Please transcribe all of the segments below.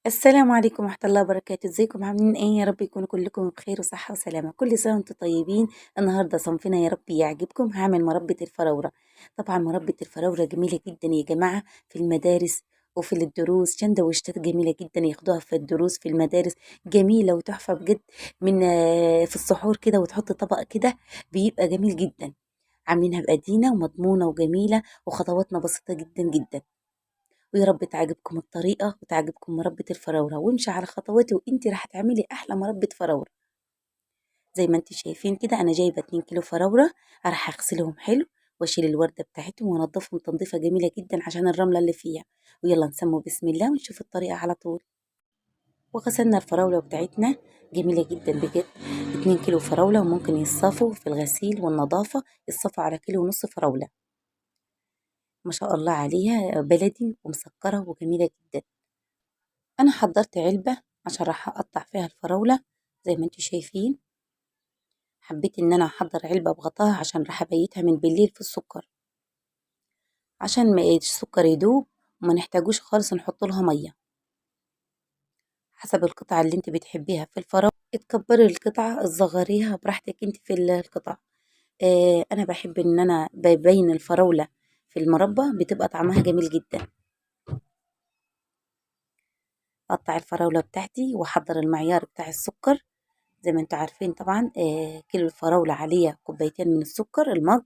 السلام عليكم ورحمة الله وبركاته، ازيكم عاملين ايه؟ يا رب يكونوا كلكم بخير وصحة وسلامة، كل سنة وانتم طيبين. النهاردة صنفنا يا رب يعجبكم، هعمل مربى الفراولة. طبعا مربى الفراولة جميلة جدا يا جماعة في المدارس وفي الدروس، سندوتشات جميلة جدا ياخدوها في الدروس في المدارس، جميلة وتحفة بجد. من في السحور كده وتحط طبق كده بيبقى جميل جدا. عاملينها بأيدينا ومضمونة وجميلة وخطواتنا بسيطة جدا جدا. ويا رب تعجبكم الطريقة وتعجبكم مربى الفراولة، وامشي على خطواتي وانتي راح تعملي احلى مربى فراولة. زي ما انتي شايفين كده انا جايبة 2 كيلو فراولة، راح اغسلهم حلو واشيل الوردة بتاعتهم وانضفهم تنظيفة جميلة جدا عشان الرملة اللي فيها. ويلا نسمو بسم الله ونشوف الطريقة على طول. وغسلنا الفراولة بتاعتنا جميلة جدا بجد. 2 كيلو فراولة وممكن يصفوا في الغسيل والنظافة، يصفوا على كيلو ونص فراولة. ما شاء الله عليها بلدي ومسكرة وجميلة جدا. انا حضرت علبة عشان راح اقطع فيها الفراولة. زي ما انتم شايفين حبيت ان انا احضر علبة بغطاها عشان راح ابيتها من بالليل في السكر، عشان ما السكر يدوب وما نحتاجوش خالص نحط لها مية. حسب القطعة اللي انت بتحبيها في الفراولة تكبري القطعة تصغريها براحتك انت في القطع. انا بحب ان انا ببين الفراولة في المربى بتبقى طعمها جميل جدا. اقطع الفراولة بتاعتي واحضر المعيار بتاع السكر. زي ما انتوا عارفين طبعا كيلو الفراولة عليه كوبايتين من السكر المج.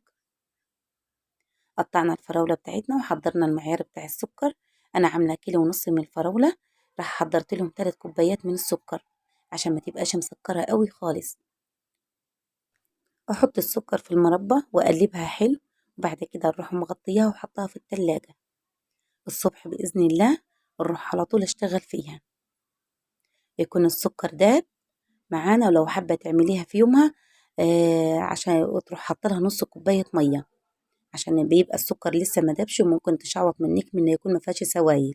قطعنا الفراولة بتاعتنا وحضرنا المعيار بتاع السكر. أنا عاملة كيلو ونص من الفراولة، راح حضرت لهم 3 كوبايات من السكر عشان ما تبقاش مسكرة قوي خالص. أحط السكر في المربى وأقلبها حلو، وبعد كده نروح مغطياها وحطها في التلاجة. الصبح بإذن الله نروح على طول أشتغل فيها، يكون السكر داب معانا. ولو حابة تعمليها في يومها عشان تروح حاطة لها نص كوباية مية، عشان بيبقى السكر لسه ما دابش وممكن تشعوط منك من إنه يكون ما فيهاش سوائل.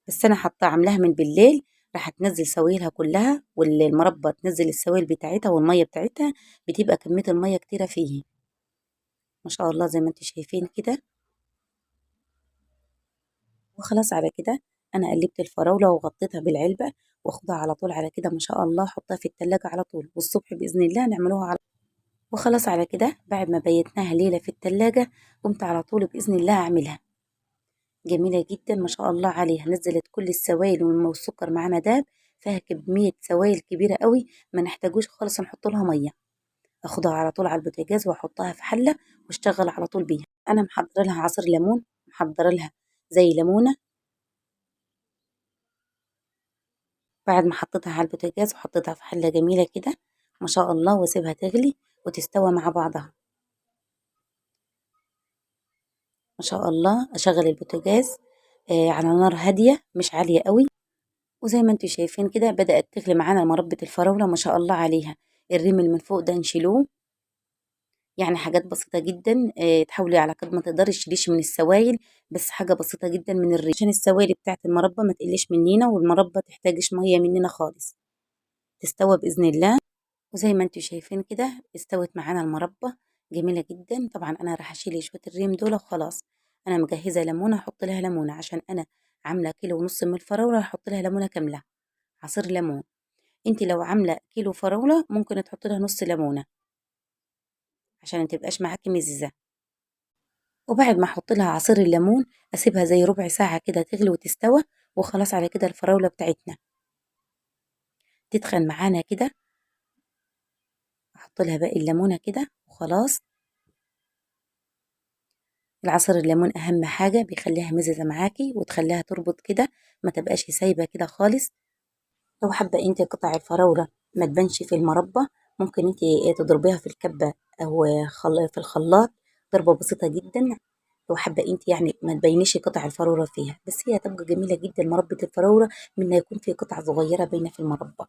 بس انا حاطه عاملاها من بالليل، راح تنزل سوائلها كلها والمربى تنزل السوائل بتاعتها والميه بتاعتها، بتبقى كميه الميه كتيره فيه. ما شاء الله زي ما انتم شايفين كده. وخلاص على كده انا قلبت الفراوله وغطيتها بالعلبه، واخدها على طول على كده ما شاء الله احطها في التلاجة على طول، والصبح باذن الله نعملوها على. وخلاص على كده بعد ما بيتناها ليله في التلاجة قمت على طول باذن الله اعملها. جميلة جدا ما شاء الله عليها، نزلت كل السوائل والسكر معانا داب، فيها كمية سوائل كبيرة قوي، ما نحتاجوش خالص نحط لها مية. اخدها على طول على البوتاجاز واحطها في حلة واشتغل على طول بيها. انا محضره لها عصير ليمون، محضره لها زي ليمونة. بعد ما حطيتها على البوتاجاز وحطيتها في حلة جميلة كده ما شاء الله، واسيبها تغلي وتستوى مع بعضها. ما شاء الله اشغل البوتاجاز على نار هادية مش عالية قوي. وزي ما انتم شايفين كده بدأت تغلي معانا مربة الفراولة ما شاء الله عليها. الريم اللي من فوق ده نشيلوه، يعني حاجات بسيطة جدا. تحاولي على قد ما تقدري تشيليش من السوائل، بس حاجة بسيطة جدا من الريم عشان السوائل بتاعت المربى ما تقلش مننا، والمربى تحتاجش مية مننا خالص. تستوى بإذن الله. وزي ما انتم شايفين كده استوت معانا المربى جميلة جدا. طبعا انا راح اشيل شوية الريم دول وخلاص. انا مجهزة ليمونة احط لها ليمونة، عشان انا عاملة كيلو ونص من الفراولة هحط لها ليمونة كاملة، عصير ليمون. انت لو عامله كيلو فراوله ممكن تحطي لها نص ليمونه عشان ما تبقاش معاكي مززه. وبعد ما احط لها عصير الليمون اسيبها زي ربع ساعه كده تغلي وتستوى. وخلاص على كده الفراوله بتاعتنا تتخن معانا كده. احط لها باقي الليمونه كده وخلاص. العصير الليمون اهم حاجه بيخليها مززه معاكي وتخليها تربط كده، ما تبقاش سايبه كده خالص. لو حابه انت قطع الفراوله ما تبانش في المربى، ممكن انت تضربيها في الكبه او في الخلاط ضربه بسيطه جدا. لو حابه انت يعني ما تبينيش قطع الفراوله فيها، بس هي تبقى جميله جدا مربى الفراوله من إنها يكون في قطع صغيره باينه في المربى.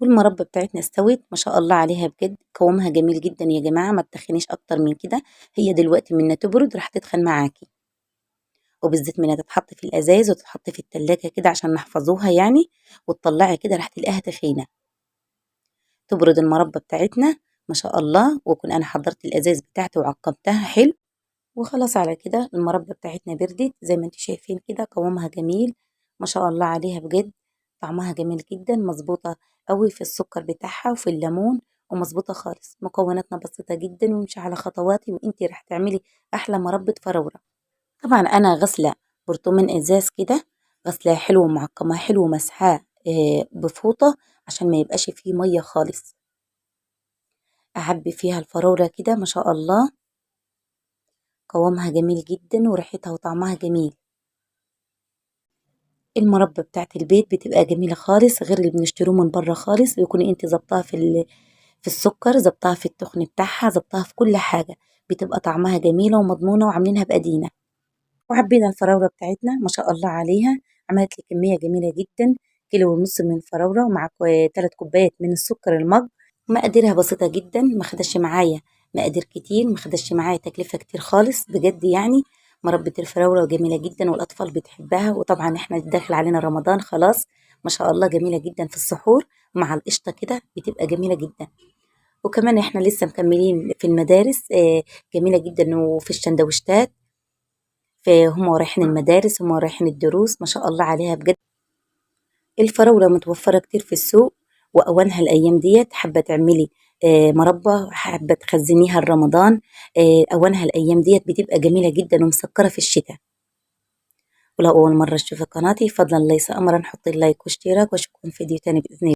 والمربى بتاعتنا استوت ما شاء الله عليها بجد، قوامها جميل جدا يا جماعه، ما تتخنيش اكتر من كده. هي دلوقتي منها تبرد راح تتخن معاكي، وبالذات منها تتحط في الازايز وتتحط في التلاجة كده عشان نحفظوها يعني. وتطلعي كده راح تلاقيها تخينه. تبرد المربى بتاعتنا ما شاء الله، واكون انا حضرت الازاز بتاعتي وعقمتها حلو. وخلاص على كده المربى بتاعتنا بردت زي ما انتم شايفين كده قوامها جميل ما شاء الله عليها بجد. طعمها جميل جدا، مظبوطة قوي في السكر بتاعها وفي الليمون، ومظبوطة خالص. مكوناتنا بسيطة جدا وامشي على خطواتي وانتي رح تعملي أحلى مربى فراولة. طبعا أنا غسلة برطمان إزاز كده، غسلاه حلو ومعقماه حلو ومسحاه بفوطة عشان ما يبقاش فيه مية خالص. أعبي فيها الفراولة كده ما شاء الله، قوامها جميل جدا وريحتها وطعمها جميل. المربى بتاعت البيت بتبقى جميلة خالص غير اللي بنشتروه من بره خالص، بيكون انت ظبطها في السكر، ظبطها في التخن بتاعها، ظبطها في كل حاجة، بتبقى طعمها جميلة ومضمونة وعاملينها بأدينا. وعبينا الفراولة بتاعتنا ما شاء الله عليها، عملت لي كمية جميلة جدا، كيلو ونص من الفراولة ومع 3 كوبايات من السكر المج. مقاديرها بسيطة جدا، ما خدش معايا مقادير كتير، ما خدش معايا تكلفة كتير خالص بجد يعني. مربة الفراولة جميلة جدا والأطفال بتحبها، وطبعا احنا داخل علينا رمضان خلاص. ما شاء الله جميلة جدا في السحور مع القشطة كده، بتبقى جميلة جدا. وكمان احنا لسه مكملين في المدارس، جميلة جدا، وفي الشندوشتات، فهم رايحين المدارس هم رايحين الدروس، ما شاء الله عليها بجد. الفراولة متوفرة كتير في السوق، وأوانها الأيام ديت. حابة تعملي مربى، حابة تخزنيها لرمضان، أوانها الأيام ديت بتبقى جميلة جدا ومسكرة في الشتاء. ولو أول مرة تشوفي قناتي، فضلا ليس أمرا، حطي اللايك واشتراك، وأشوفكم في فيديو تاني بإذن الله.